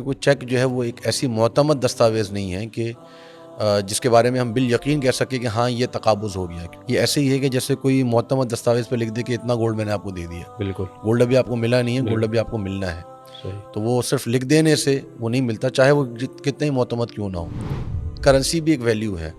کوئی چیک جو ہے وہ ایک ایسی معتمد دستاویز نہیں ہے کہ جس کے بارے میں ہم بالیقین کہہ سکیں کہ ہاں یہ تقابض ہو گیا. یہ ایسے ہی ہے کہ جیسے کوئی معتمد دستاویز پہ لکھ دے کہ اتنا گولڈ میں نے آپ کو دے دیا. بالکل. گولڈ ابھی آپ کو ملا نہیں ہے, گولڈ ابھی آپ کو ملنا ہے. صحیح. تو وہ صرف لکھ دینے سے وہ نہیں ملتا, چاہے وہ کتنے ہی معتمد کیوں نہ ہو. کرنسی بھی ایک ویلیو ہے,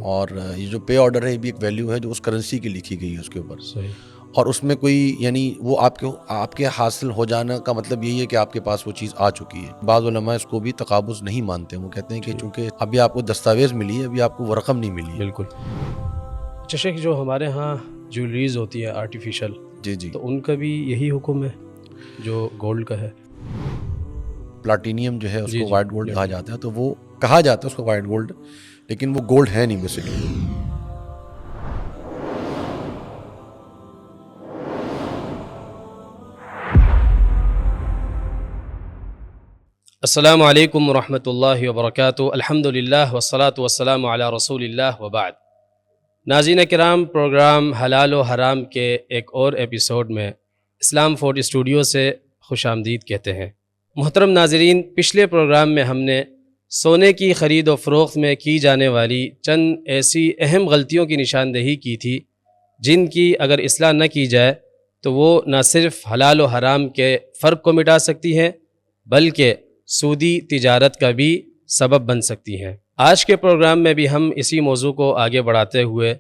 اور یہ جو پے آرڈر ہے یہ بھی ایک ویلیو ہے جو اس کرنسی کی لکھی گئی ہے اس کے اوپر. صحیح. اور اس میں کوئی یعنی وہ آپ کے حاصل ہو جانا کا مطلب یہی ہے کہ آپ کے پاس وہ چیز آ چکی ہے. بعض علماء اس کو بھی تقابض نہیں مانتے, وہ کہتے ہیں کہ چونکہ ابھی آپ کو دستاویز ملی ہے, ابھی آپ کو وہ رقم نہیں ملی ہے. بالکل. اچھا شیخ, جو ہمارے ہاں جیولریز ہوتی ہے آرٹیفیشل, جی تو ان کا بھی یہی حکم ہے جو گولڈ کا ہے؟ پلاٹینیم جو ہے اس کو وائٹ گولڈ کہا جاتا ہے, تو وہ کہا جاتا ہے اس کو وائٹ گولڈ, لیکن وہ گولڈ ہے نہیں بیسیکلی. السلام علیکم ورحمۃ اللہ وبرکاتہ. الحمدللہ والصلاۃ والسلام علی رسول اللہ وبعد. ناظرین کرام, پروگرام حلال و حرام کے ایک اور ایپیسوڈ میں اسلام فورٹ اسٹوڈیو سے خوش آمدید کہتے ہیں. محترم ناظرین, پچھلے پروگرام میں ہم نے سونے کی خرید و فروخت میں کی جانے والی چند ایسی اہم غلطیوں کی نشاندہی کی تھی جن کی اگر اصلاح نہ کی جائے تو وہ نہ صرف حلال و حرام کے فرق کو مٹا سکتی ہیں بلکہ سودی تجارت کا بھی سبب بن سکتی ہیں. آج کے پروگرام میں بھی ہم اسی موضوع کو آگے بڑھاتے ہوئے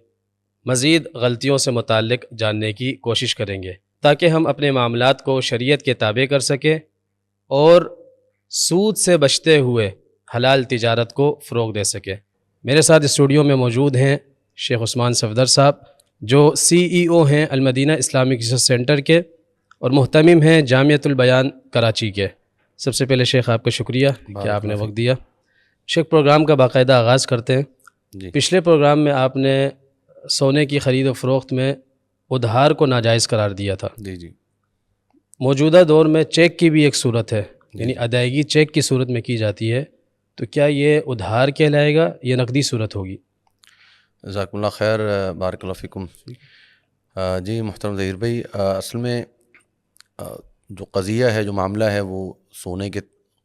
مزید غلطیوں سے متعلق جاننے کی کوشش کریں گے تاکہ ہم اپنے معاملات کو شریعت کے تابع کر سکیں اور سود سے بچتے ہوئے حلال تجارت کو فروغ دے سکیں. میرے ساتھ اسٹوڈیو میں موجود ہیں شیخ عثمان صفدر صاحب, جو CEO ہیں المدینہ اسلامک ریسرچ سینٹر کے اور محتمم ہیں جامعۃ البیان کراچی کے. سب سے پہلے شیخ آپ کا شکریہ کہ آپ نے وقت دیا. شیخ, پروگرام کا باقاعدہ آغاز کرتے ہیں. پچھلے پروگرام میں آپ نے سونے کی خرید و فروخت میں ادھار کو ناجائز قرار دیا تھا. جی. موجودہ دور میں چیک کی بھی ایک صورت ہے, یعنی ادائیگی چیک کی صورت میں کی جاتی ہے, تو کیا یہ ادھار کہلائے گا یا نقدی صورت ہوگی؟ جزاکم اللہ خیر, بارک اللہ فیکم. جی محترم ظہیر بھائی, اصل میں جو قضیہ ہے, جو معاملہ ہے, وہ سونے کے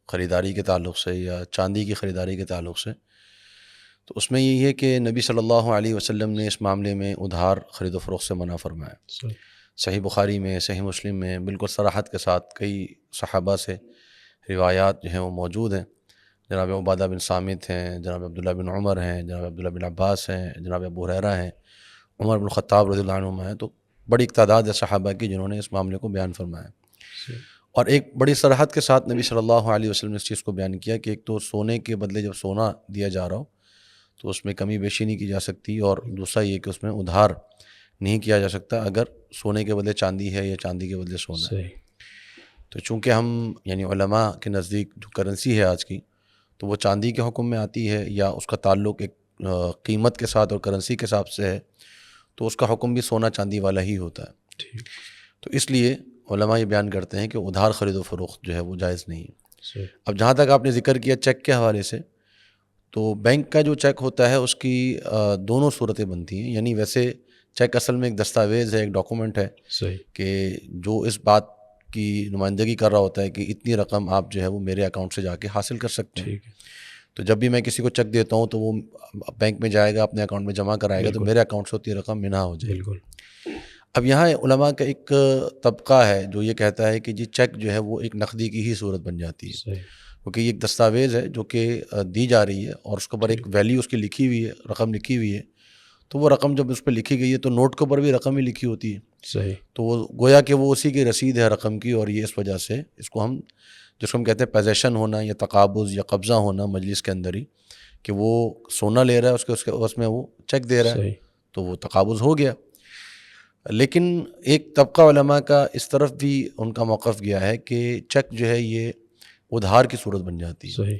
خریداری کے تعلق سے یا چاندی کی خریداری کے تعلق سے, تو اس میں یہی ہے کہ نبی صلی اللہ علیہ وسلم نے اس معاملے میں ادھار خرید و فروخت سے منع فرمایا. صحیح بخاری میں, صحیح مسلم میں بالکل صراحت کے ساتھ کئی صحابہ سے روایات جو ہیں وہ موجود ہیں. جناب عبادہ بن صامت ہیں, جناب عبداللہ بن عمر ہیں, جناب عبداللہ بن عباس ہیں, جناب ابو ہریرہ ہیں, عمر بن الخطاب رضی اللہ عنہ ہیں. تو بڑی ایک تعداد ہے صحابہ کی جنہوں نے اس معاملے کو بیان فرمایا. اور ایک بڑی صراحت کے ساتھ نبی صلی اللہ علیہ وسلم نے اس چیز کو بیان کیا کہ ایک تو سونے کے بدلے جب سونا دیا جا رہا ہو تو اس میں کمی بیشی نہیں کی جا سکتی, اور دوسرا یہ کہ اس میں ادھار نہیں کیا جا سکتا اگر سونے کے بدلے چاندی ہے یا چاندی کے بدلے سونا ہے. تو چونکہ ہم یعنی علماء کے نزدیک جو کرنسی ہے آج کی, تو وہ چاندی کے حکم میں آتی ہے یا اس کا تعلق ایک قیمت کے ساتھ اور کرنسی کے حساب سے ہے, تو اس کا حکم بھی سونا چاندی والا ہی ہوتا ہے. تو اس لیے علماء یہ بیان کرتے ہیں کہ ادھار خرید و فروخت جو ہے وہ جائز نہیں ہے. اب جہاں تک آپ نے ذکر کیا چیک کے حوالے سے, تو بینک کا جو چیک ہوتا ہے اس کی دونوں صورتیں بنتی ہیں. یعنی ویسے چیک اصل میں ایک دستاویز ہے, ایک ڈاکومنٹ ہے کہ جو اس بات کی نمائندگی کر رہا ہوتا ہے کہ اتنی رقم آپ جو ہے وہ میرے اکاؤنٹ سے جا کے حاصل کر سکتے ہیں. تو جب بھی میں کسی کو چیک دیتا ہوں تو وہ بینک میں جائے گا, اپنے اکاؤنٹ میں جمع کرائے گا, تو میرے اکاؤنٹ سے اتنی رقم منہا ہو جائے گی. اب یہاں علماء کا ایک طبقہ ہے جو یہ کہتا ہے کہ جی چیک جو ہے وہ ایک نقدی کی ہی صورت بن جاتی ہے, کیونکہ یہ ایک دستاویز ہے جو کہ دی جا رہی ہے اور اس کے اوپر ایک ویلیو اس کی لکھی ہوئی ہے, رقم لکھی ہوئی ہے. تو وہ رقم جب اس پہ لکھی گئی ہے تو نوٹ کے اوپر بھی رقم ہی لکھی ہوتی ہے. تو وہ گویا کہ وہ اسی کی رسید ہے رقم کی, اور یہ اس وجہ سے اس کو ہم جس کو ہم کہتے ہیں پوزیشن ہونا یا تقابض یا قبضہ ہونا مجلس کے اندر ہی, کہ وہ سونا لے رہا ہے اس میں وہ چیک دے رہا ہے, تو وہ تقابض ہو گیا. لیکن ایک طبقہ علماء کا اس طرف بھی ان کا موقف گیا ہے کہ چیک جو ہے یہ ادھار کی صورت بن جاتی ہے.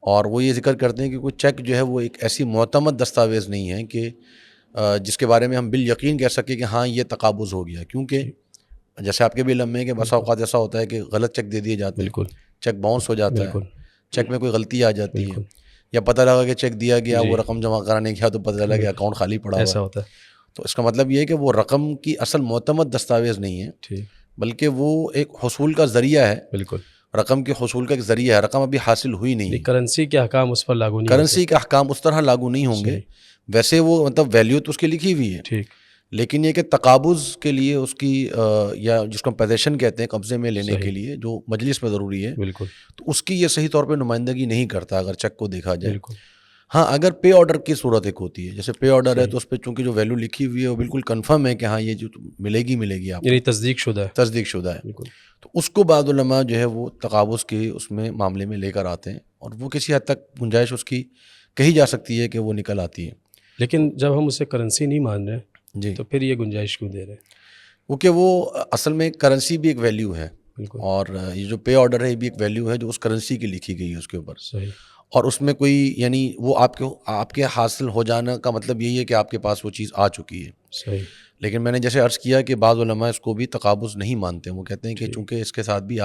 اور وہ یہ ذکر کرتے ہیں کہ کوئی چیک جو ہے وہ ایک ایسی معتمد دستاویز نہیں ہے کہ جس کے بارے میں ہم بالیقین کہہ سکیں کہ ہاں یہ تقابض ہو گیا. کیونکہ جیسے آپ کے بھی علم میں ہے کہ بسا اوقات ایسا ہوتا ہے کہ غلط چیک دے دیے جاتے ہیں, چیک باؤنس ہو جاتا ہے, چیک میں کوئی غلطی آ جاتی ہے, یا پتہ لگا کہ چیک دیا گیا, وہ رقم جمع کرانے گیا تو پتہ چلا کہ اکاؤنٹ خالی پڑا ہوا ہے. تو اس کا مطلب یہ ہے کہ وہ رقم کی اصل معتمد دستاویز نہیں ہے, بلکہ وہ ایک حصول کا ذریعہ ہے. رقم کے حصول کا ایک ذریعہ ہے، رقم ابھی حاصل ہوئی نہیں ہے، کرنسی کے احکام اس پر لاگو نہیں کرنسی کے احکام اس طرح لاگو نہیں ہوں گے. ویسے وہ مطلب ویلیو تو اس کی لکھی ہوئی ہے، ٹھیک، لیکن یہ کہ تقابض کے لیے اس کی یا جس کو ہم پوزیشن کہتے ہیں قبضے میں لینے کے لیے جو مجلس میں ضروری ہے، بالکل تو اس کی یہ صحیح طور پہ نمائندگی نہیں کرتا اگر چیک کو دیکھا جائے. بالکل. ہاں اگر پے آرڈر کی صورت ایک ہوتی ہے، جیسے پے آرڈر ہے تو اس پہ چونکہ جو ویلیو لکھی ہوئی ہے وہ بالکل کنفرم ہے کہ ہاں یہ جو ملے گی آپ یعنی تصدیق شدہ ہے. تصدیق شدہ ہے، بالکل تو اس کو بعض علماء جو ہے وہ تقابض کے اس میں معاملے میں لے کر آتے ہیں، اور وہ کسی حد تک گنجائش اس کی کہی جا سکتی ہے کہ وہ نکل آتی ہے. لیکن جب ہم اسے کرنسی نہیں مان رہے جی، تو پھر یہ گنجائش کیوں دے رہے ہیں؟ کیونکہ وہ اصل میں کرنسی بھی ایک ویلیو ہے، بالکل اور یہ جو پے آرڈر ہے یہ بھی ایک ویلیو ہے جو اس کرنسی کی لکھی گئی ہے اس کے اوپر، صحیح. اور اس میں کوئی یعنی وہ آپ کے حاصل ہو جانا کا مطلب یہی ہے کہ آپ کے پاس وہ چیز آ چکی ہے. صحیح. لیکن میں نے جیسے عرض کیا کہ بعض علماء اس کو بھی تقابض نہیں مانتے، وہ کہتے ہیں کہ چونکہ اس کے ساتھ بھی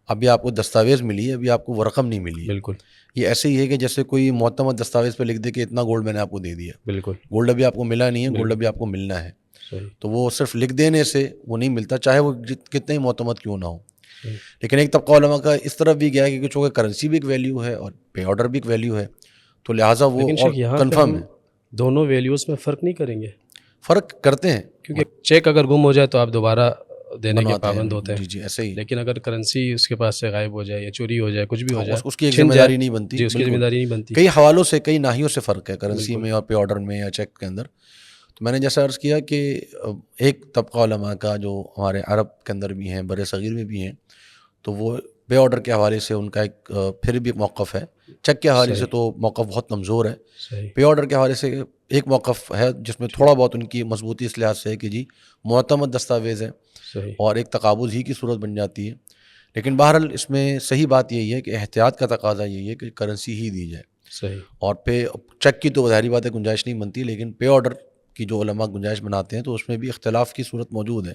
ابھی آپ کو دستاویز ملی ہے، ابھی آپ کو وہ رقم نہیں ملی ہے. بالکل یہ ایسے ہی ہے کہ جیسے کوئی معتمد دستاویز پہ لکھ دے کہ اتنا گولڈ میں نے آپ کو دے دیا، بالکل گولڈ ابھی آپ کو ملا نہیں ہے، گولڈ ابھی آپ کو ملنا ہے. صحیح. تو وہ صرف لکھ دینے سے وہ نہیں ملتا، چاہے وہ کتنے ہی معتمد کیوں نہ ہو. صحیح. لیکن ایک طبقہ علماء کا اس طرف بھی گیا ہے کہ چونکہ کرنسی بھی ایک ویلیو ہے اور پے آرڈر بھی ایک ویلیو ہے، تو لہٰذا وہ لیکن شیخ یہاں کنفرم ہے. دونوں ویلیوز میں فرق نہیں کریں گے؟ فرق کرتے ہیں، کیونکہ چیک اگر گم ہو جائے تو آپ دوبارہ دینے کے پابند ہوتے ہیں. جی جی ایسے ہی، لیکن اگر کرنسی اس کے پاس سے غائب ہو جائے یا چوری ہو جائے، کچھ بھی ہو جائے، اس کی ایک ذمہ داری نہیں بنتی. جی اس کی ذمہ داری نہیں بنتی. کئی حوالوں سے، کئی ناحیوں سے فرق ہے کرنسی میں اور پے آرڈر میں یا چیک کے اندر. تو میں نے جیسا عرض کیا کہ ایک طبقہ علماء کا جو ہمارے عرب کے اندر بھی ہیں، بر صغیر میں بھی ہیں، تو وہ پے آرڈر کے حوالے سے ان کا ایک پھر بھی ایک موقف ہے. چیک کے حوالے سے تو موقف بہت کمزور ہے. پے آرڈر کے حوالے سے ایک موقف ہے جس میں تھوڑا بہت ان کی مضبوطی اس لحاظ سے ہے کہ جی معتمد دستاویز ہے اور ایک تقابض ہی کی صورت بن جاتی ہے. لیکن بہرحال اس میں صحیح بات یہی ہے کہ احتیاط کا تقاضا یہی ہے کہ کرنسی ہی دی جائے. صحیح. اور چیک کی تو ظاہری بات ہے گنجائش نہیں بنتی، لیکن پے آرڈر کی جو علماء گنجائش بناتے ہیں تو اس میں بھی اختلاف کی صورت موجود ہے.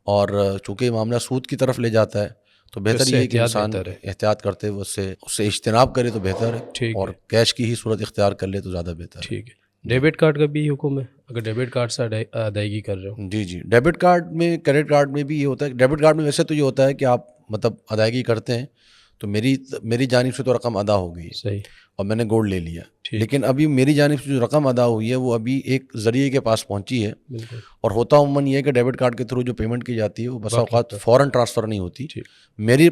اور چونکہ یہ معاملہ سود کی طرف لے جاتا ہے تو بہتر یہ ہے کہ انسان احتیاط کرتے ہوئے اس سے اجتناب کرے تو بہتر ہے، اور کیش کی ہی صورت اختیار کر لے تو زیادہ بہتر ہے. ٹھیک ہے. ڈیبٹ کارڈ کا بھی حکم ہے اگر ڈیبٹ کارڈ سے ادائیگی کر رہے ہو؟ جی جی، ڈیبٹ کارڈ میں، کریڈٹ کارڈ میں بھی یہ ہوتا ہے. ڈیبٹ کارڈ میں ویسے تو یہ ہوتا ہے کہ آپ مطلب ادائیگی کرتے ہیں تو میری جانب سے تو رقم ادا ہو گئی، صحیح، اور میں نے گولڈ لے لیا، لیکن ابھی میری جانب سے جو رقم ادا ہوئی ہے وہ ابھی ایک ذریعے کے پاس پہنچی ہے. اور ہوتا عموماً یہ ہے کہ ڈیبٹ کارڈ کے تھرو جو پیمنٹ کی جاتی ہے وہ بسا اوقات فوراً ٹرانسفر نہیں ہوتی، میری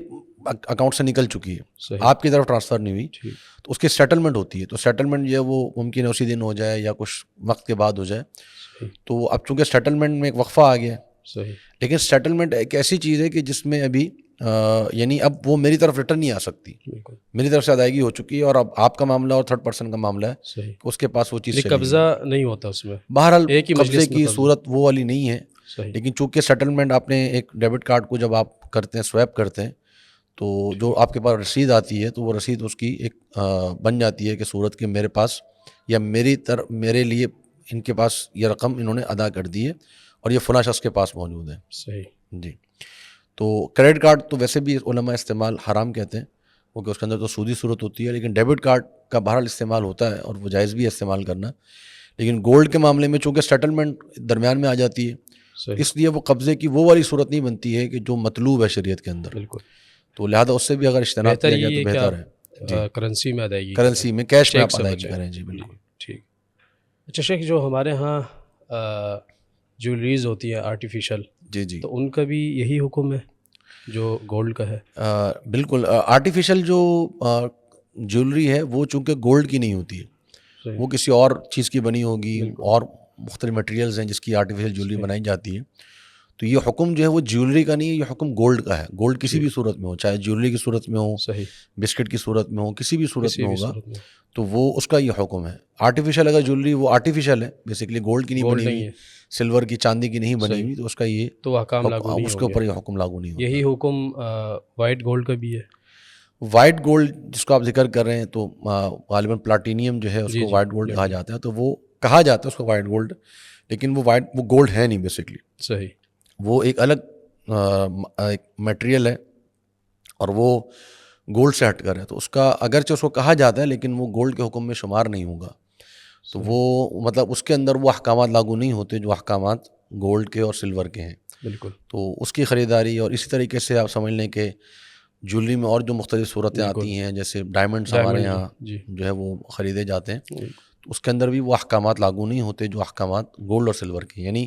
اکاؤنٹ سے نکل چکی ہے، آپ کی طرف ٹرانسفر نہیں ہوئی، تو اس کی سیٹلمنٹ ہوتی ہے. تو سیٹلمنٹ جو ہے وہ ممکن ہے اسی دن ہو جائے یا کچھ وقت کے بعد ہو جائے. تو اب چونکہ سیٹلمنٹ میں ایک وقفہ آ گیا ہے، لیکن سیٹلمنٹ ایک ایسی چیز ہے کہ جس میں ابھی یعنی اب وہ میری طرف ریٹرن نہیں آ سکتی، میری طرف سے ادائیگی ہو چکی ہے اور اب آپ کا معاملہ اور تھرڈ پرسن کا معاملہ ہے، اس کے پاس وہ چیز قبضہ نہیں ہوتا اس میں. بہرحال قبضے کی صورت وہ والی نہیں ہے، لیکن چونکہ سیٹلمنٹ آپ نے ایک ڈیبٹ کارڈ کو جب آپ کرتے ہیں، سویپ کرتے ہیں، تو جو آپ کے پاس رسید آتی ہے تو وہ رسید اس کی ایک بن جاتی ہے کہ صورت کہ میرے پاس یا میرے لیے ان کے پاس یہ رقم انہوں نے ادا کر دی ہے اور یہ فلاں شخص کے پاس موجود ہے. صحیح. جی. تو کریڈٹ کارڈ تو ویسے بھی علماء استعمال حرام کہتے ہیں کیونکہ اس کے اندر تو سودی صورت ہوتی ہے، لیکن ڈیبٹ کارڈ کا بہرحال استعمال ہوتا ہے اور وہ جائز بھی ہے استعمال کرنا. لیکن گولڈ کے معاملے میں چونکہ سیٹلمنٹ درمیان میں آ جاتی ہے، اس لیے وہ قبضے کی وہ والی صورت نہیں بنتی ہے کہ جو مطلوب ہے شریعت کے اندر. بالکل. تو لہٰذا اس سے بھی اگر اجتناب کیا جائے تو بہتر ہے. کرنسی میں ادائیگی، کرنسی میں کیش میں آپ ادائیگی کریں. جی بالکل. ٹھیک. اچھا شیخ، جو ہمارے ہاں جیولریز ہوتی ہیں آرٹیفیشل، جی جی، تو ان کا بھی یہی حکم ہے جو گولڈ کا ہے؟ بالکل. آرٹیفیشل جو جیولری ہے وہ چونکہ گولڈ کی نہیں ہوتی ہے، وہ کسی اور چیز کی بنی ہوگی، اور مختلف مٹیریلز ہیں جس کی آرٹیفیشل جیولری بنائی جاتی ہے. تو یہ حکم جو ہے وہ جیولری کا نہیں ہے، یہ حکم گولڈ کا ہے. گولڈ کسی بھی صورت میں ہو، چاہے جیولری کی صورت میں ہو، بسکٹ کی صورت میں ہو، کسی بھی صورت میں ہوگا، تو وہ اس کا یہ حکم ہے. آرٹیفیشل اگر جیولری وہ آرٹیفیشل ہے، بیسیکلی گولڈ کی نہیں بنی ہوئی، سلور کی، چاندی کی نہیں بنی ہوئی، تو اس کا یہ تو احکام لاگو نہیں، اس کے اوپر یہ حکم لاگو نہیں ہوگا. یہی حکم وائٹ گولڈ کا بھی ہے. وائٹ گولڈ جس کو آپ ذکر کر رہے ہیں تو غالباً پلاٹینیم جو ہے اس کو وائٹ گولڈ کہا جاتا ہے. تو وہ کہا جاتا ہے اس کو وائٹ گولڈ، لیکن وہ گولڈ ہے نہیں بیسکلی. صحیح. وہ ایک الگ ایک میٹیریل ہے اور وہ گولڈ سے ہٹ کر ہے. تو اس کا اگرچہ اس کو کہا جاتا ہے لیکن وہ گولڈ کے حکم میں شمار نہیں ہوگا. تو وہ مطلب اس کے اندر وہ احکامات لاگو نہیں ہوتے جو احکامات گولڈ کے اور سلور کے ہیں. بالکل. تو اس کی خریداری اور اسی طریقے سے آپ سمجھ لیں کہ جویلری میں اور جو مختلف صورتیں آتی ہیں، جیسے ڈائمنڈس ہمارے یہاں جی جو ہے وہ خریدے جاتے ہیں، تو اس کے اندر بھی وہ احکامات لاگو نہیں ہوتے جو احکامات گولڈ اور سلور کے. یعنی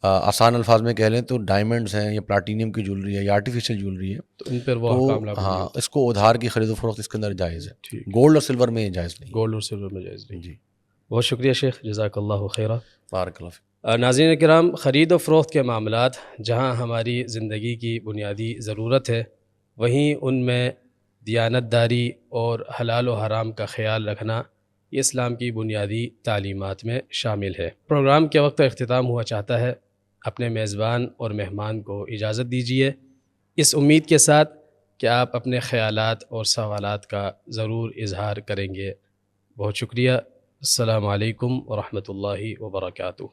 آسان الفاظ میں کہہ لیں تو ڈائمنڈس ہیں یا پلاٹینیم کی جویلری ہے یا آرٹیفیشیل جویلری ہے، تو ان پر وہ احکام لاگو نہیں ہاں ہوتے. اس کو ادھار کی خرید و فروخت اس کے اندر جائز ہے. ٹھیک، گولڈ اور سلور میں جائز نہیں. گولڈ اور سلور میں جائز نہیں. جی بہت شکریہ شیخ، جزاک اللہ خیرہ. بارک اللہ فیک. ناظرین کرام، خرید و فروخت کے معاملات جہاں ہماری زندگی کی بنیادی ضرورت ہے، وہیں ان میں دیانت داری اور حلال و حرام کا خیال رکھنا یہ اسلام کی بنیادی تعلیمات میں شامل ہے. پروگرام کے وقت اختتام ہوا چاہتا ہے، اپنے میزبان اور مہمان کو اجازت دیجیے، اس امید کے ساتھ کہ آپ اپنے خیالات اور سوالات کا ضرور اظہار کریں گے. بہت شکریہ. السلام علیکم ورحمۃ اللہ وبرکاتہ.